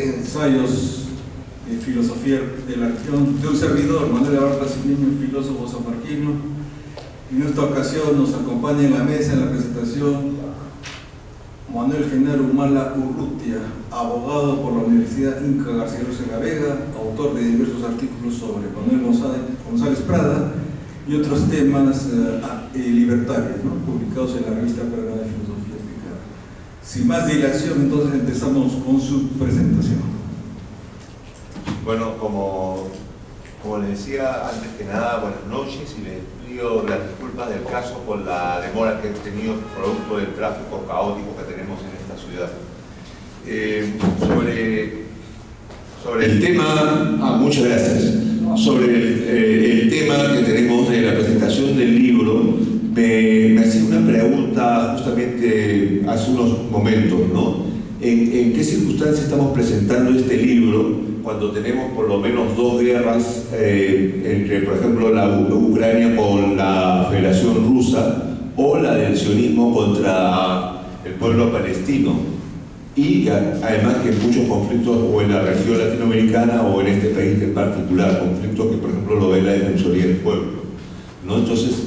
ensayos de filosofía de la acción de un servidor, Manuel Abarca Simiño, filósofo sanmarquino. En esta ocasión nos acompaña en la mesa en la presentación Manuel Genaro Humala Urrutia, abogado por la Universidad Inca Garcilaso de la Vega, autor de diversos artículos sobre Manuel González Prada y otros temas libertarios, ¿no?, publicados en la revista Peruana de Filosofía Aplicada. Sin más dilación, entonces empezamos con su presentación. Bueno, como les decía, antes que nada, buenas noches y les pido las disculpas del caso por la demora que he tenido producto del tráfico caótico que tenemos en esta ciudad. Sobre el tema, muchas gracias. Sobre el tema que tenemos de la presentación del libro, me hacía una pregunta justamente hace unos momentos, ¿no? ¿En qué circunstancias estamos presentando este libro cuando tenemos por lo menos dos guerras entre, por ejemplo, la Ucrania con la Federación Rusa o la del sionismo contra el pueblo palestino? Y además que muchos conflictos o en la región latinoamericana o en este país en particular, conflictos que por ejemplo lo ve la Defensoría del Pueblo, ¿no? Entonces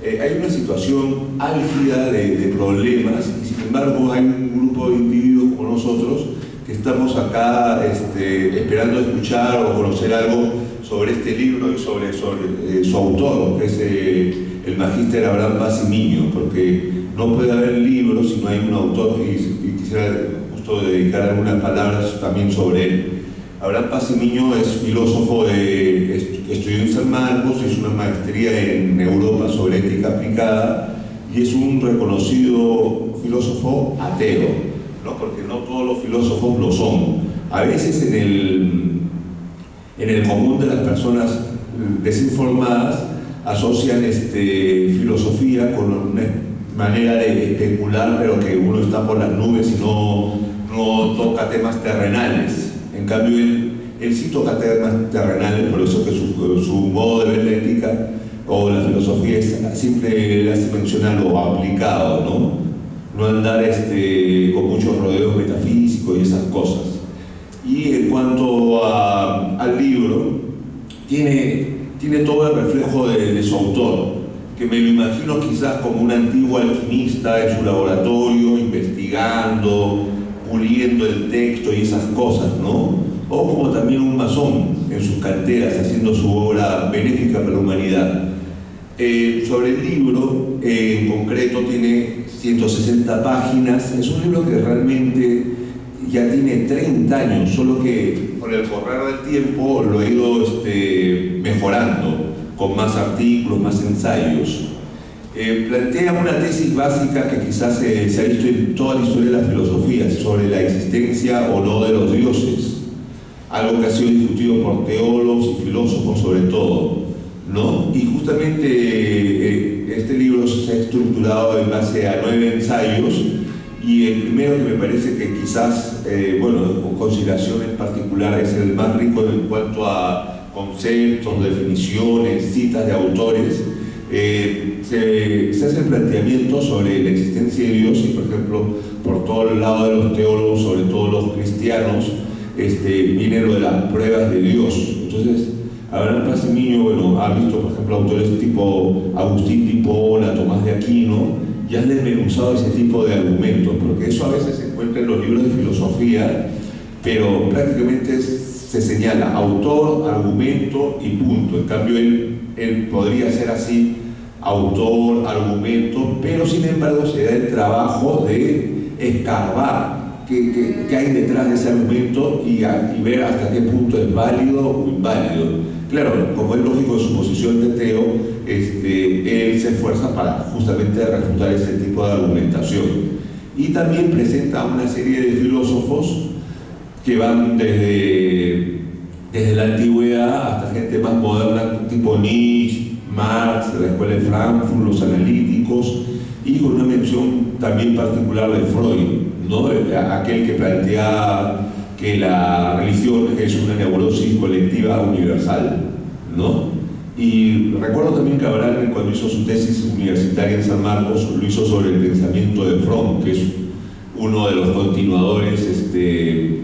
hay una situación álgida de problemas y sin embargo hay un grupo de individuos como nosotros que estamos acá esperando escuchar o conocer algo sobre este libro y sobre su autor, que es el magíster Abraham Paz y Miño, porque no puede haber libros si no hay un autor y quisiera justo dedicar algunas palabras también sobre él. Abraham Paz y Miño es filósofo, estudió en San Marcos, hizo una maestría en Europa sobre ética aplicada y es un reconocido filósofo ateo, ¿no? Porque no todos los filósofos lo son. A veces en el común de las personas desinformadas asocian filosofía con una manera de especular, pero que uno está por las nubes y no toca temas terrenales. En cambio, él sí toca temas terrenales, por eso que su modo de ver la ética o la filosofía es siempre le hace mencionar lo aplicado, no andar con muchos rodeos metafísicos y esas cosas. Y en cuanto al libro, tiene todo el reflejo de su autor, que me lo imagino quizás como un antiguo alquimista en su laboratorio, investigando, puliendo el texto y esas cosas, ¿no? O como también un masón en sus canteras, haciendo su obra benéfica para la humanidad. Sobre el libro, en concreto, tiene 160 páginas. Es un libro que realmente ya tiene 30 años, solo que con el correr del tiempo lo he ido mejorando, con más artículos, más ensayos. Plantea una tesis básica que quizás se ha visto en toda la historia de la filosofía, sobre la existencia o no de los dioses, algo que ha sido discutido por teólogos y filósofos sobre todo, ¿no? Y justamente este libro se ha estructurado en base a 9 ensayos y el primero, que me parece que quizás, con consideraciones particulares, es el más rico en cuanto a conceptos, definiciones, citas de autores. Se hace el planteamiento sobre la existencia de Dios y, por ejemplo, por todo el lado de los teólogos, sobre todo los cristianos, viene lo de las pruebas de Dios. Entonces, Abraham Paz y Miño, ha visto, por ejemplo, autores tipo Agustín de Hipona, Tomás de Aquino, y han desmenuzado ese tipo de argumentos, porque eso a veces se encuentra en los libros de filosofía, pero prácticamente se señala autor, argumento y punto. En cambio, él podría ser así, autor, argumento, pero sin embargo se da el trabajo de escarbar qué hay detrás de ese argumento y ver hasta qué punto es válido o inválido. Claro, como es lógico en su posición de ateo, él se esfuerza para justamente refutar ese tipo de argumentación. Y también presenta una serie de filósofos que van desde la antigüedad hasta gente más moderna, tipo Nietzsche, Marx, de la Escuela de Frankfurt, los analíticos, y con una mención también particular de Freud, ¿no? Aquel que plantea que la religión es una neurosis colectiva universal, ¿no? Y recuerdo también que Abraham, cuando hizo su tesis universitaria en San Marcos, lo hizo sobre el pensamiento de Fromm, que es uno de los continuadores de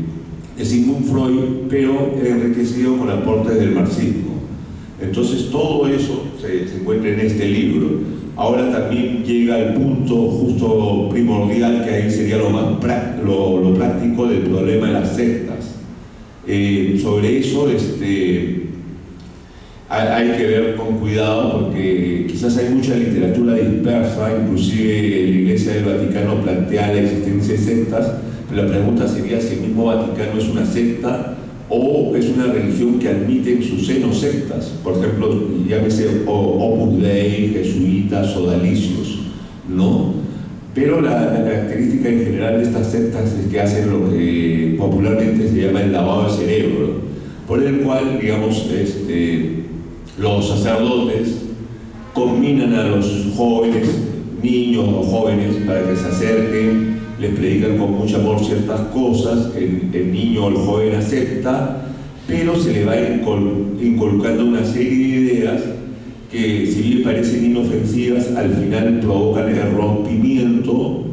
Sigmund Freud, pero enriquecido con aportes del marxismo. Entonces todo eso se encuentra en este libro. Ahora también llega el punto justo primordial, que ahí sería lo práctico del problema de las sectas. Sobre eso hay que ver con cuidado, porque quizás hay mucha literatura dispersa, inclusive la Iglesia del Vaticano plantea la existencia de sectas, pero la pregunta sería si el mismo Vaticano es una secta o es una religión que admite en su seno sectas, por ejemplo, llámese Opus Dei, jesuitas, sodalicios, ¿no? Pero la característica en general de estas sectas es que hacen lo que popularmente se llama el lavado de cerebro, por el cual, digamos, los sacerdotes combinan a los jóvenes, niños o jóvenes, para que se acerquen, les predican con mucho amor ciertas cosas, el niño o el joven acepta, pero se le va inculcando una serie de ideas que, si bien parecen inofensivas, al final provocan el rompimiento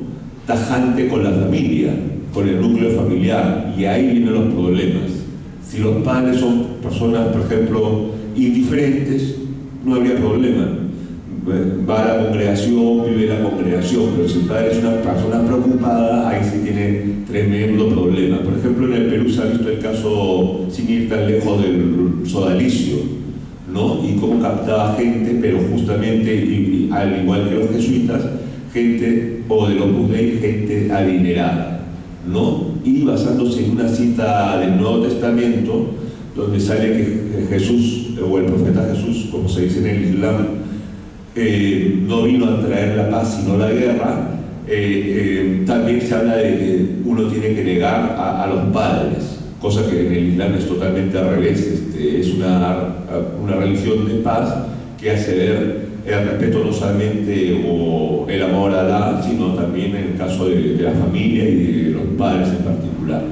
tajante con la familia, con el núcleo familiar, y ahí vienen los problemas. Si los padres son personas, por ejemplo, indiferentes, no habría problema. Va a la congregación, vive la congregación, pero si el padre es una persona preocupada, ahí sí tiene tremendo problema. Por ejemplo, en el Perú se ha visto el caso, sin ir tan lejos, del sodalicio, ¿no? Y cómo captaba gente, pero justamente, y al igual que los jesuitas, gente, o del Opus Dei, gente adinerada, ¿no? Y basándose en una cita del Nuevo Testamento, donde sale que Jesús, o el profeta Jesús, como se dice en el Islam, no vino a traer la paz sino la guerra. También se habla de que uno tiene que negar a los padres, cosa que en el Islam es totalmente al revés. Es una religión de paz que hace ver el respeto no solamente o el amor a Allah, sino también en el caso de la familia y de los padres en particular,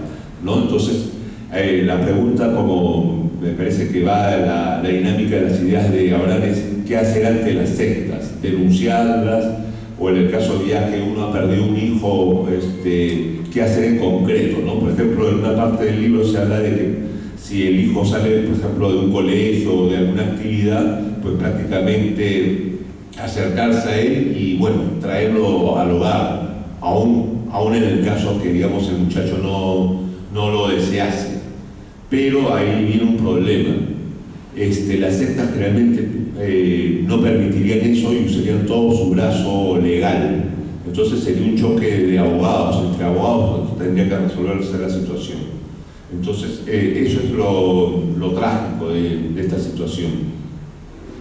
¿no? Entonces, la pregunta, como me parece que va la dinámica de las ideas de Abraham, es qué hacer ante las sectas, denunciarlas, o en el caso ya que uno ha perdido un hijo, qué hacer en concreto, ¿no? Por ejemplo, en una parte del libro se habla de que si el hijo sale, por ejemplo, de un colegio o de alguna actividad, pues prácticamente acercarse a él y, bueno, traerlo al hogar, aún en el caso que, digamos, el muchacho no lo desease. Pero ahí viene un problema. Las sectas generalmente no permitirían eso y usarían todo su brazo legal. Entonces sería un choque de abogados, entre abogados tendría que resolverse la situación. Entonces eso es lo trágico de esta situación.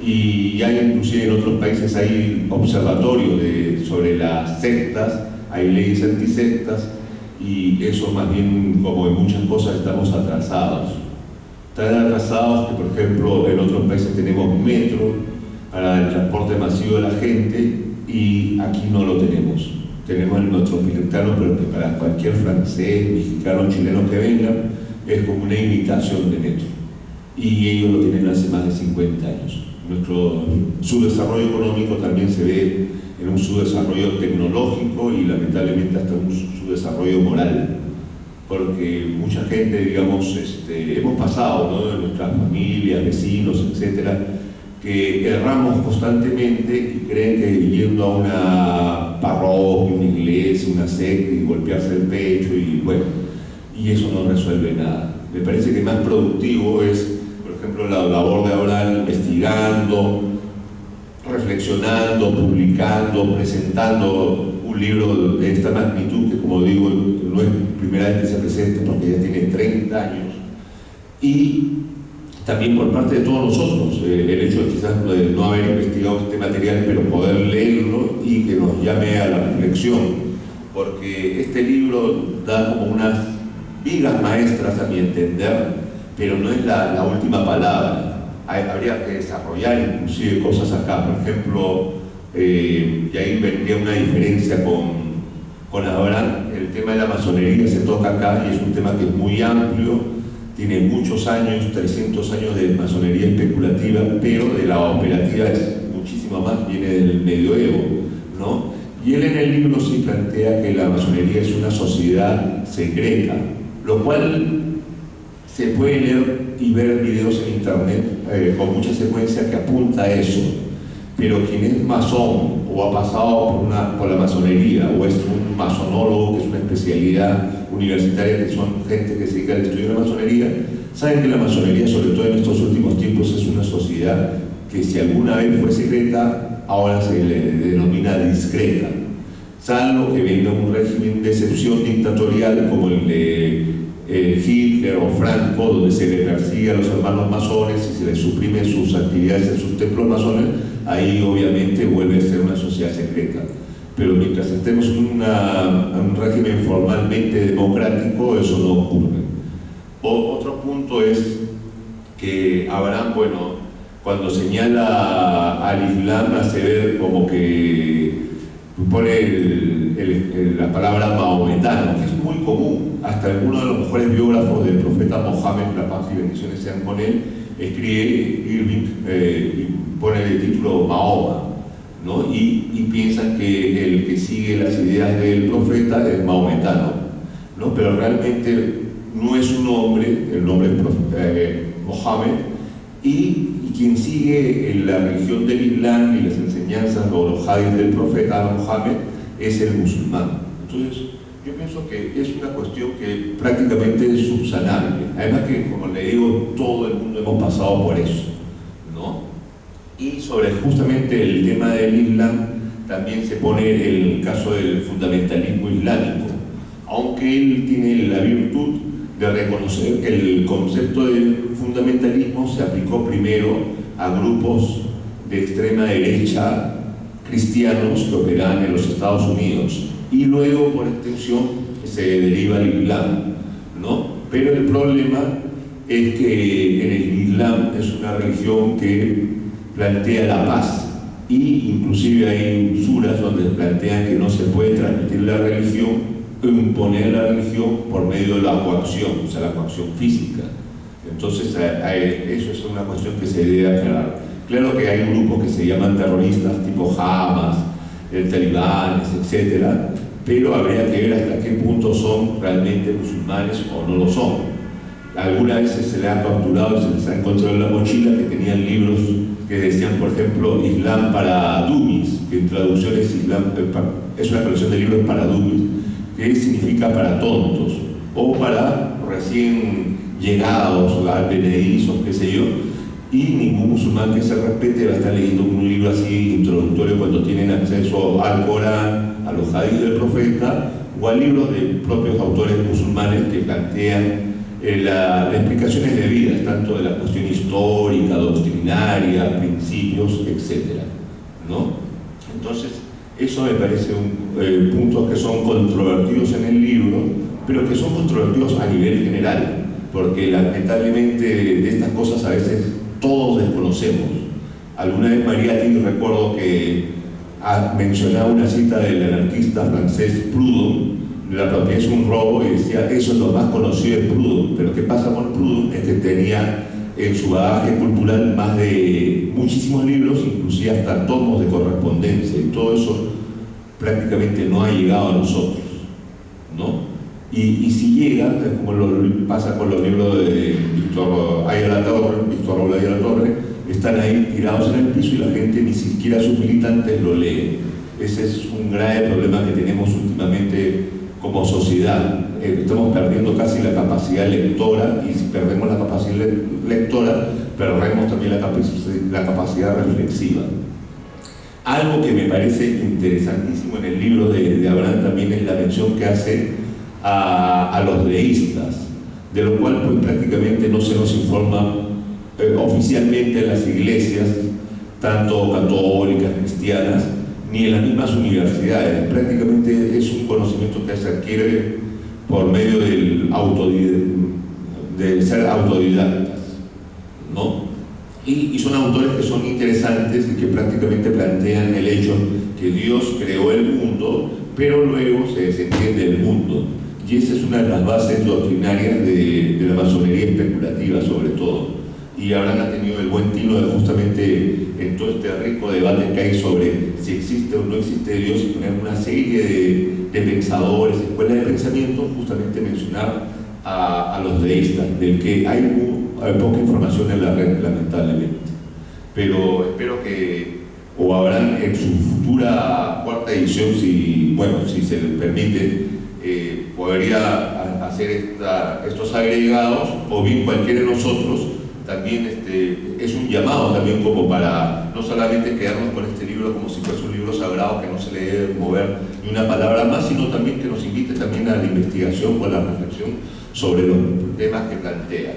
Y hay, inclusive en otros países hay observatorios sobre las sectas, hay leyes antisectas, y eso más bien, como en muchas cosas, estamos atrasados. Tan atrasados que, por ejemplo, en otros países tenemos metro para el transporte masivo de la gente y aquí no lo tenemos. Tenemos el metropolitano, pero que para cualquier francés, mexicano, chileno que venga es como una imitación de metro. Y ellos lo tienen hace más de 50 años. Su desarrollo económico también se ve en un subdesarrollo tecnológico y lamentablemente hasta un subdesarrollo moral, porque mucha gente, digamos, hemos pasado, ¿no?, de nuestras familias, vecinos, etcétera, que erramos constantemente y creen que yendo a una parroquia, una iglesia, una secta y golpearse el pecho y bueno, y eso no resuelve nada. Me parece que más productivo es, por ejemplo, la labor de Abraham, investigando, reflexionando, publicando, presentando un libro de esta magnitud, que, como digo, no es la primera vez que se presenta porque ya tiene 30 años, y también por parte de todos nosotros, el hecho de quizás de no haber investigado este material, pero poder leerlo y que nos llame a la reflexión, porque este libro da como unas vigas maestras, a mi entender, pero no es la última palabra. Habría que desarrollar inclusive cosas acá, por ejemplo, y ahí vendría una diferencia con Abraham. El tema de la masonería se toca acá y es un tema que es muy amplio, tiene muchos años, 300 años de masonería especulativa, pero de la operativa es muchísimo más, viene del medioevo, ¿no? Y él en el libro sí plantea que la masonería es una sociedad secreta, lo cual se puede leer y ver videos en internet con mucha secuencia que apunta a eso, pero quien es masón o ha pasado por la masonería o es un masonólogo, que es una especialidad universitaria, que son gente que se dedica al estudio de la masonería, saben que la masonería, sobre todo en estos últimos tiempos, es una sociedad que si alguna vez fue secreta, ahora se le denomina discreta, salvo que venga un régimen de excepción dictatorial como el de Hitler o Franco, donde se le persigue a los hermanos masones y se les suprimen sus actividades en sus templos masones. Ahí obviamente vuelve a ser una sociedad secreta. Pero mientras estemos en un régimen formalmente democrático, eso no ocurre. Otro punto es que Abraham, bueno, cuando señala al Islam, hace ver como que pone la palabra maometano, que es muy común. Hasta algunos de los mejores biógrafos del profeta Mohammed, la paz y bendiciones sean con él, escribe Irving y pone el título Mahoma, ¿no? Y piensan que el que sigue las ideas del profeta es maometano, ¿no? Pero realmente no es un hombre, el nombre es Mohammed, y quien sigue la religión del Islam y las enseñanzas o los hadiths del profeta Mohammed es el musulmán. Entonces, yo pienso que es una cuestión que prácticamente es subsanable. Además que, como le digo, todo el mundo hemos pasado por eso, ¿no? Y sobre justamente el tema del Islam, también se pone el caso del fundamentalismo islámico, aunque él tiene la virtud de reconocer que el concepto de fundamentalismo se aplicó primero a grupos de extrema derecha cristianos que operaban en los Estados Unidos, y luego por extensión se deriva al Islam, ¿no? Pero el problema es que en el Islam es una religión que plantea la paz, y inclusive hay usuras donde plantean que no se puede transmitir la religión o imponer la religión por medio de la coacción, o sea, la coacción física. Entonces eso es una cuestión que se debe aclarar. Claro que hay grupos que se llaman terroristas tipo Hamas, talibanes, etc., pero habría que ver hasta qué punto son realmente musulmanes o no lo son. Algunas veces se les ha capturado y se les ha encontrado en la mochila que tenían libros que decían, por ejemplo, Islam para Dummies, que en traducción es es una colección de libros para Dummies, que significa para tontos, o para recién llegados, advenedizos, qué sé yo, y ningún musulmán que se respete va a estar leyendo un libro así introductorio cuando tienen acceso al Corán, a los hadiths del profeta, o a libros de propios autores musulmanes que plantean las explicaciones debidas, tanto de la cuestión histórica, doctrinaria, principios, etc., ¿no? Entonces, eso me parece puntos que son controvertidos en el libro, pero que son controvertidos a nivel general, porque lamentablemente de estas cosas a veces todos desconocemos. Alguna vez Mariátegui, recuerdo que mencionaba una cita del anarquista francés Proudhon: la propiedad es un robo, y decía, eso es lo más conocido de Proudhon. Pero ¿qué pasa con Proudhon? Es que tenía en su bagaje cultural más de muchísimos libros, inclusive hasta tomos de correspondencia, y todo eso prácticamente no ha llegado a nosotros, ¿no? Y si llega, es como pasa con los libros de Víctor Raúl Ayala Torre, están ahí tirados en el piso y la gente, ni siquiera sus militantes, lo leen. Ese es un grave problema que tenemos últimamente como sociedad. Estamos perdiendo casi la capacidad lectora, y si perdemos la capacidad lectora, perdemos también la capacidad reflexiva. Algo que me parece interesantísimo en el libro de Abraham también es la mención que hace a los deístas, de lo cual pues prácticamente no se nos informa oficialmente en las iglesias, tanto católicas, cristianas, ni en las mismas universidades. Prácticamente es un conocimiento que se adquiere por medio de ser autodidactas, ¿no? Y son autores que son interesantes y que prácticamente plantean el hecho que Dios creó el mundo, pero luego se desentiende del mundo. Y esa es una de las bases doctrinarias de la masonería especulativa, sobre todo. Y Abraham ha tenido el buen tino de justamente, en todo este rico debate que hay sobre si existe o no existe Dios, y poner una serie de pensadores, escuelas de pensamiento, justamente mencionar a los deístas, del que hay poca información en la red, lamentablemente. Pero espero que, o habrán en su futura cuarta edición, si se les permite, podría hacer estos agregados, o bien cualquiera de nosotros. También es un llamado también como para no solamente quedarnos con este libro como si fuese un libro sagrado que no se le debe mover ni una palabra más, sino también que nos invite también a la investigación o a la reflexión sobre los temas que plantea.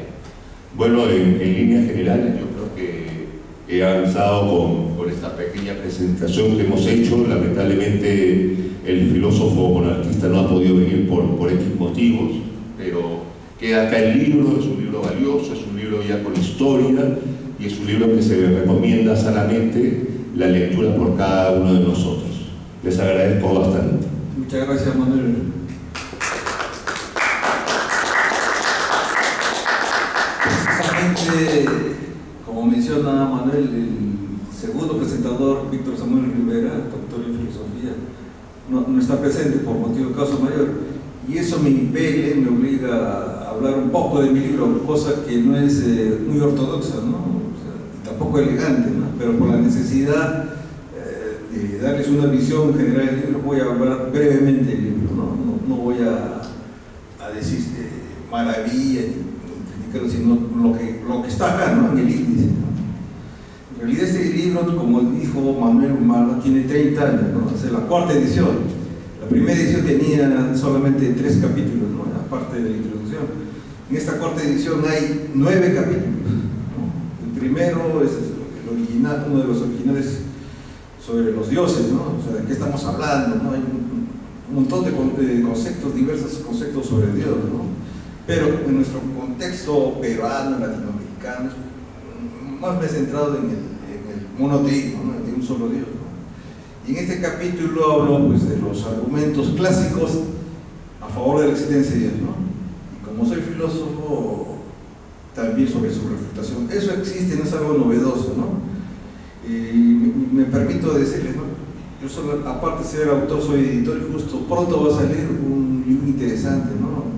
Bueno, en líneas generales yo creo que he avanzado con esta pequeña presentación que hemos hecho. Lamentablemente el filósofo monarquista no ha podido venir por X motivos, pero queda acá el libro. Es un libro valioso, es un libro ya con historia, y es un libro que se recomienda sanamente la lectura por cada uno de nosotros. Les agradezco bastante. Muchas gracias, Manuel. Precisamente, como menciona Manuel, el segundo presentador, Víctor Samuel Rivera, doctor en filosofía, no está presente por motivo de causa mayor, y eso me impele, me obliga a hablar un poco de mi libro, cosa que no es muy ortodoxa, ¿no? O sea, y tampoco elegante, ¿no? Pero por la necesidad de darles una visión general del libro, voy a hablar brevemente del libro, no voy a decir maravillas, sino lo que está acá, ¿no? En el índice, ¿no? En realidad este libro, como dijo Manuel Humala, tiene 30 años, ¿no? O sea, la cuarta edición. La primera edición tenía solamente 3 capítulos, ¿no? Aparte de la introducción. En esta cuarta edición hay 9 capítulos, ¿no? El primero es el original, uno de los originales sobre los dioses, ¿no? O sea, ¿de qué estamos hablando, no? Hay un montón de conceptos, diversos conceptos sobre Dios, ¿no? Pero en nuestro contexto peruano, latinoamericano, más me he centrado en el monoteísmo, ¿no? De un solo Dios, ¿no? Y en este capítulo hablo pues, de los argumentos clásicos a favor de la existencia de Dios, ¿no? Y como soy filósofo, también sobre su refutación. Eso existe, no es algo novedoso, ¿no? Y me permito decirles, ¿no? Yo solo, aparte de ser autor, soy editor, y justo pronto va a salir un libro interesante, ¿no?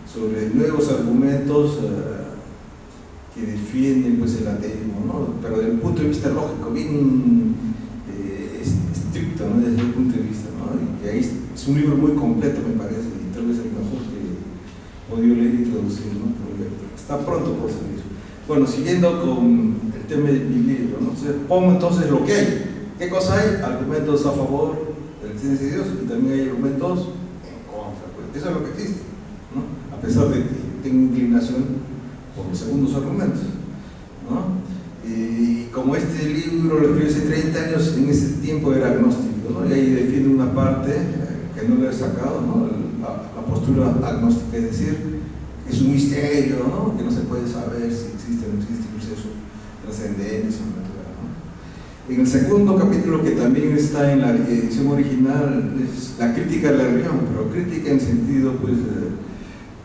Sobre nuevos argumentos que defienden pues, el ateísmo, ¿no? Pero desde un punto de vista lógico, bien estricto, ¿no? Desde el punto de vista, ¿no? Y que ahí es un libro muy completo, me parece, y tal vez el mejor que he podido leer y traducir, ¿no? Porque está pronto por salir. Bueno, siguiendo con el tema de mi libro, ¿no? Pongo entonces lo que hay. ¿Qué cosa hay? Argumentos a favor de la existencia de Dios, y también hay argumentos en contra. Pues eso es lo que existe, ¿no? A pesar de que tengo inclinación por los segundos argumentos, ¿no? Y como este libro lo escribí hace 30 años, en ese tiempo era agnóstico, ¿no? Y ahí defiende una parte que no lo he sacado, ¿no? La postura agnóstica, es decir, es un misterio, ¿no? Que no se puede saber si existe o no existe un proceso trascendente, sobrenatural, ¿no? En el segundo capítulo, que también está en la edición original, es la crítica de la religión, pero crítica en sentido pues,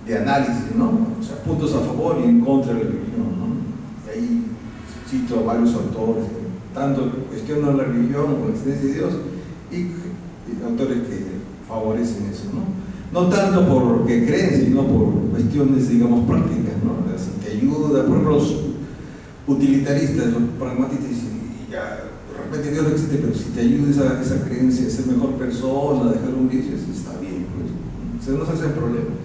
de análisis, ¿no? O sea, puntos a favor y en contra de la religión, ¿no? Y ahí cito a varios autores, tanto cuestionan la religión o la existencia de Dios, y autores que favorecen eso, ¿no? No tanto porque creen, sino por cuestiones, digamos, prácticas, ¿no? Si te ayuda, por ejemplo, los utilitaristas, los pragmatistas, y ya, de repente Dios no existe, pero si te ayuda esa creencia, ser mejor persona, dejar un vicio, eso está bien, pues. O sea, no se hacen problemas.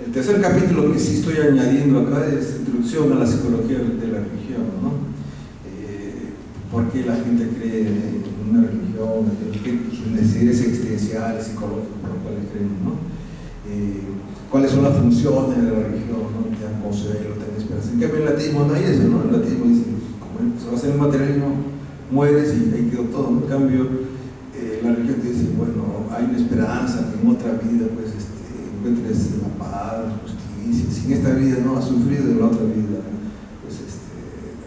El tercer capítulo que sí estoy añadiendo acá es Introducción a la psicología de la religión, ¿no? ¿Por qué la gente cree en una religión? Sus necesidades existenciales, psicológicas, por las cuales creen, ¿no? ¿Cuáles son las funciones de la religión? ¿No? Te dan consuelo, te dan esperanza. En cambio, en el ateísmo no hay eso, ¿no? En el ateísmo dice, como se va a hacer el materialismo, mueres y ahí quedó todo, ¿no? En cambio, la religión te dice, bueno, hay una esperanza, que en otra vida, pues, encuentres la paz, la justicia. Si en esta vida no has sufrido, en la otra vida pues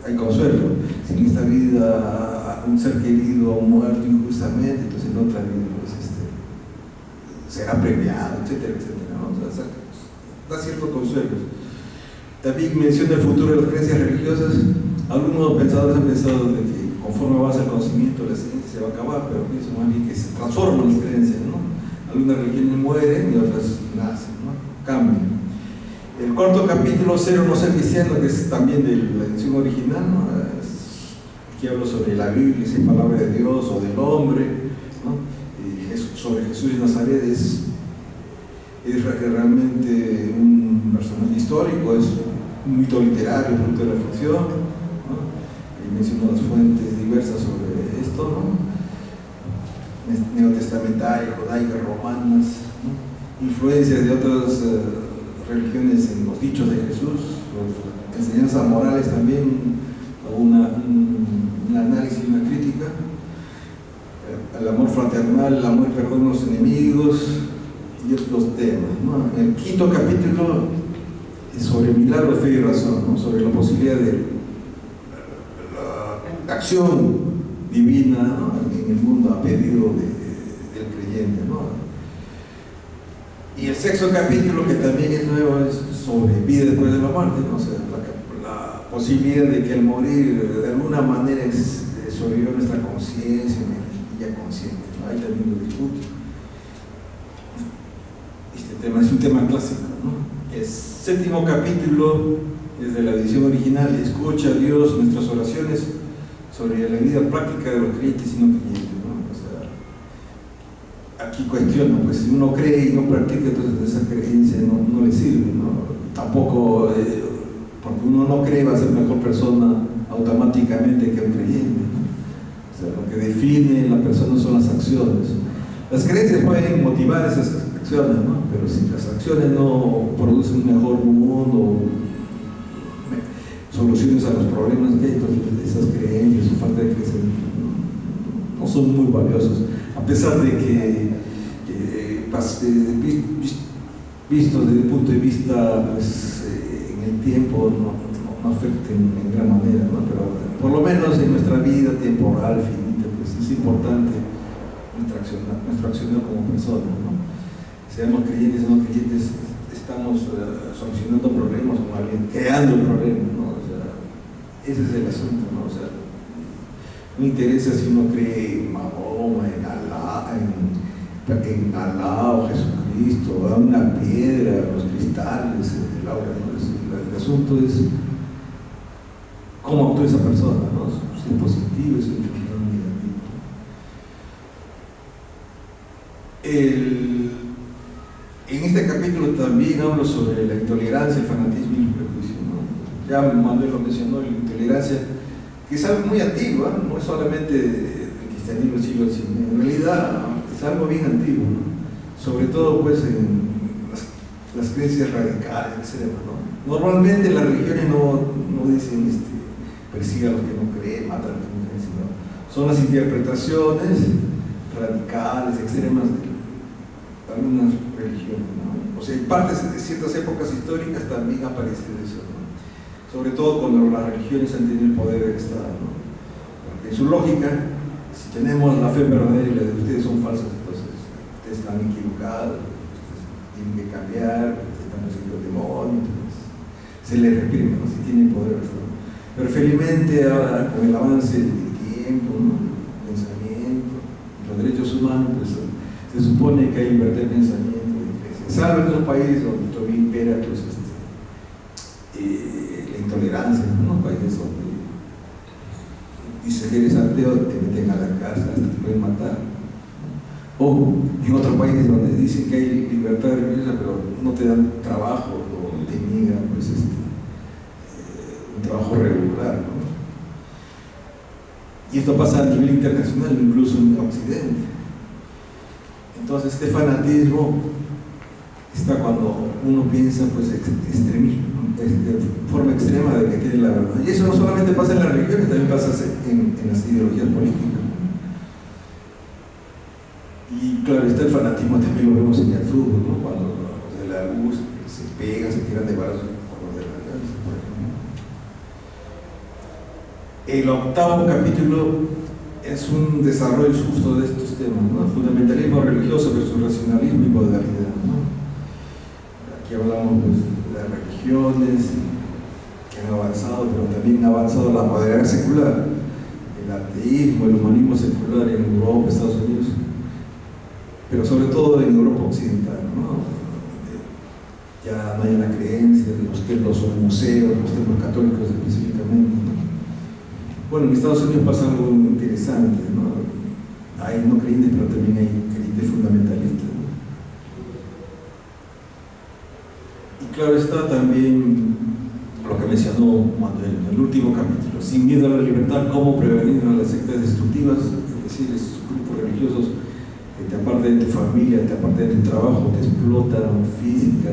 hay consuelo. Si en esta vida un ser querido ha muerto injustamente, pues en otra vida pues, será premiado, etcétera, etcétera, ¿no? O sea, da cierto consuelo. También menciona el futuro de las creencias religiosas. Algunos pensadores han pensado de que conforme avanza el conocimiento la ciencia se va a acabar, pero pienso más bien que se transforman las creencias, ¿no? Algunas religiones mueren y otras nacen, ¿no? Cambian. El cuarto capítulo, Ser o no ser cristiano, que es también de la edición original, ¿no? Aquí hablo sobre la Biblia, si es palabra de Dios o del hombre, ¿no? Y sobre Jesús de Nazaret es realmente un personaje histórico, es un mito literario, punto de reflexión, ¿no? Y menciono las fuentes diversas sobre esto, ¿no? Neotestamentarias, judaicas, romanas, ¿no? Influencias de otras religiones en los dichos de Jesús, enseñanzas morales también, un análisis y una crítica, el amor fraternal, el amor y perdón a los enemigos y otros temas, ¿no? El quinto capítulo es sobre milagros, fe y razón, ¿no? Sobre la posibilidad de la acción divina, ¿no? En el mundo a pedido del creyente, ¿no? Y el sexto capítulo, que también es nuevo, es sobre vida después de la muerte, ¿no? O sea, la posibilidad de que al morir de alguna manera sobreviva nuestra conciencia, energía consciente, ¿no? Ahí también lo discuto. Este tema es un tema clásico, ¿no? El séptimo capítulo es de la edición original, escucha a Dios nuestras oraciones sobre la vida práctica de los creyentes y no creyentes, ¿no? O sea, aquí cuestiona, pues si uno cree y no practica, entonces esa creencia no le sirve, ¿no? Tampoco, porque uno no cree va a ser mejor persona automáticamente que un creyente, ¿no? O sea, lo que define la persona son las acciones. Las creencias pueden motivar esas acciones, ¿no? Pero si las acciones no producen un mejor mundo, soluciones a los problemas que hay, entonces esas creencias o falta de creencias no son muy valiosas, a pesar de que vistos desde el punto de vista, pues, en el tiempo no afecten en gran manera, ¿no? Pero por lo menos en nuestra vida temporal finita, pues es importante nuestro accionar como personas, ¿no? Seamos creyentes o no creyentes, estamos solucionando problemas o más bien creando problemas, ¿no? O sea, ese es el asunto, ¿no? O sea, no interesa si uno cree en Mahoma, en Alá o Jesucristo, a una piedra, los cristales, el aura, ¿no? El asunto es cómo actúa esa persona, ¿no? Si es positivo, si es negativo. En este capítulo también hablo sobre la intolerancia, el fanatismo y el prejuicio, ¿no? Ya Manuel lo mencionó, la intolerancia, que es algo muy antiguo, ¿no? No es solamente del cristianismo del siglo XIX, en realidad es algo bien antiguo, ¿no? Sobre todo pues en las creencias radicales, extremas, ¿no? Normalmente las religiones no dicen persiga a los que no creen, mata a los que no creen, sino son las interpretaciones radicales, extremas de algunas religiones, ¿no? O sea, en partes de ciertas épocas históricas también ha aparecido eso, ¿no? Sobre todo cuando las religiones han tenido el poder del Estado, ¿no? Porque en su lógica, si tenemos la fe verdadera y la de ustedes son falsas, entonces ustedes están equivocados, ustedes tienen que cambiar, ustedes están persiguiendo el demonio, entonces se les reprime, ¿no? Si tienen poder, ¿no? Pero felizmente ahora con el avance del tiempo, ¿no? El pensamiento, los derechos humanos, pues se supone que hay libertad de pensamiento, salvo en los países donde todavía impera pues, la intolerancia, ¿no? Países donde dice que eres ateo, te meten a la cárcel, hasta te pueden matar, ¿no? O en otros países donde dicen que hay libertad religiosa, pero no te dan trabajo o te niegan pues, un trabajo regular, ¿no? Y esto pasa a nivel internacional, incluso en Occidente. Entonces este fanatismo está cuando uno piensa pues extremismo, ¿no? De forma extrema de que tiene la verdad. Y eso no solamente pasa en las religiones, también pasa en las ideologías políticas. Y claro, está el fanatismo, también lo vemos en el fútbol, ¿no? Cuando los de la luz se pegan, se tiran de brazos con los de la alianza, por ejemplo. El octavo capítulo es un desarrollo justo de estos temas, ¿no? Fundamentalismo religioso versus racionalismo y modernidad, ¿no? Aquí hablamos pues, de las religiones que han avanzado, pero también ha avanzado la modernidad secular, el ateísmo, el humanismo secular en Europa, Estados Unidos, pero sobre todo en Europa occidental, ¿no? ya no hay la creencia de los templos o museos, los templos católicos específicamente, ¿no? Bueno, en Estados Unidos pasa algo interesante, ¿no? Hay no creyentes, pero también hay creyentes fundamentalistas, ¿no? Y claro está también lo que mencionó Manuel en el último capítulo: sin miedo a la libertad, cómo prevenir a las sectas destructivas, es decir, esos grupos religiosos que te apartan de tu familia, te apartan de tu trabajo, te explotan física,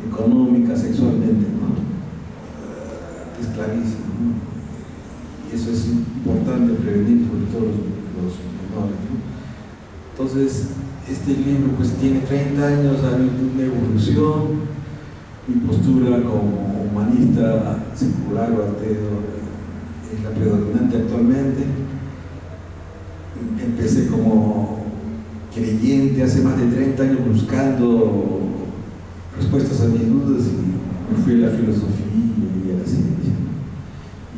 económica, sexualmente, ¿no? Te esclavizan, ¿no? Y eso es importante prevenir, sobre todo los menores, ¿no? Entonces, este libro pues tiene 30 años, ha habido una evolución. Mi postura como humanista, secular o ateo es la predominante actualmente. Empecé como creyente hace más de 30 años buscando respuestas a mis dudas y me fui a la filosofía y a la ciencia.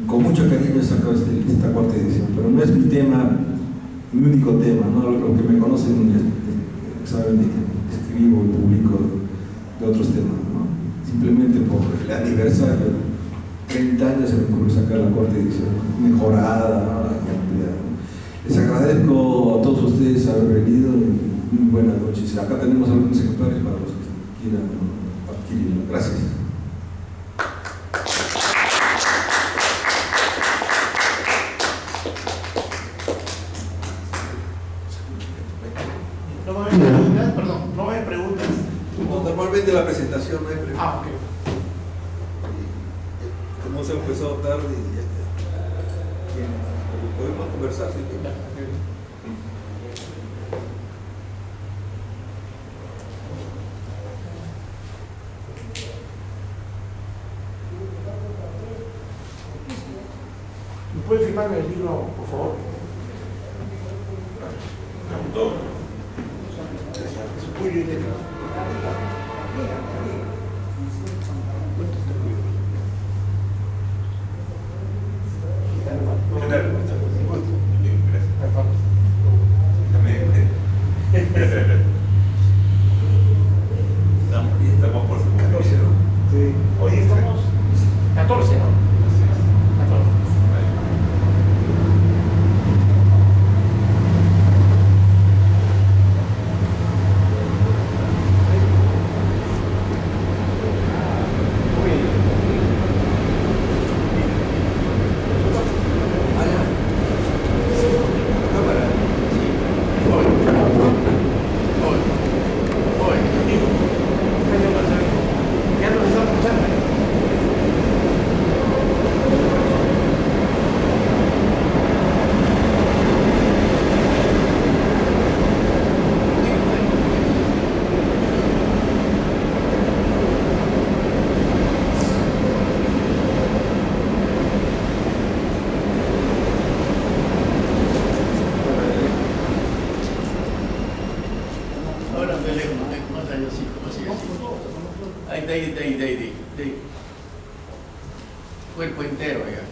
Y con mucho cariño he sacado esta cuarta edición, pero no es mi tema, mi único tema, ¿no? Los que me conocen saben de que escribo y publico de otros temas, ¿no? Simplemente por el aniversario, 30 años se me ocurrió sacar la cuarta edición, mejorada, ¿no? Y ampliada, ¿no? Les agradezco a todos ustedes haber venido y muy buenas noches. Acá tenemos algunos ejemplares para los que quieran adquirirlo. Gracias. No va a haber preguntas, perdón, no va a haber preguntas. No, normalmente la presentación no hay preguntas. Ah, ok. Como se empezó tarde y ya. Podemos conversar, ¿sí? ¿Me puede firmarme el libro, por favor? Es Julio y letra. Estamos por su 14, ¿no? Sí. Hoy estamos 14, ¿no? 14. Cuerpo entero, ya.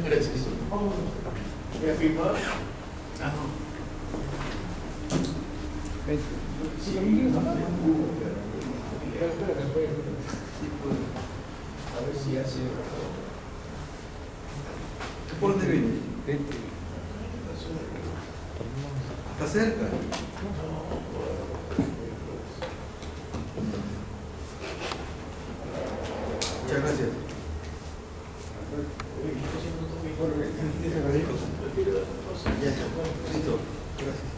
Gracias. ¿Voy a firmar? Ah, no. A ver si hace. ¿Por dónde viene? Está cerca. Muchas gracias. Ya, listo. Gracias.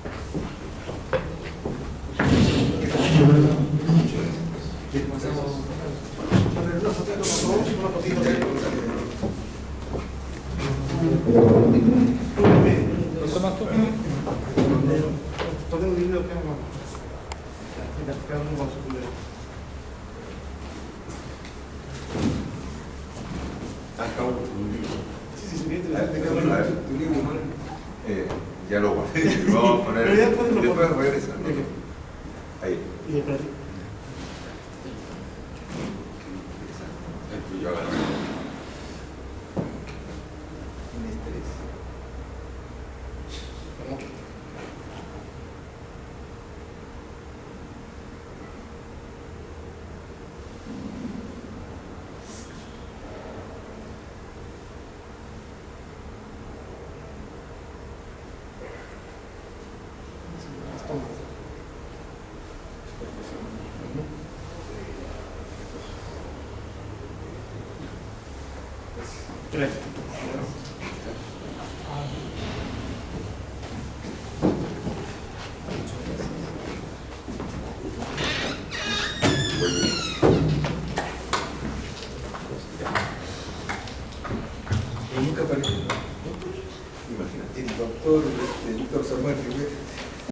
Ya lo guardé. Vamos a poner. Después regresa. Ahí. Gracias. Y nunca apareció. Imagínate. El doctor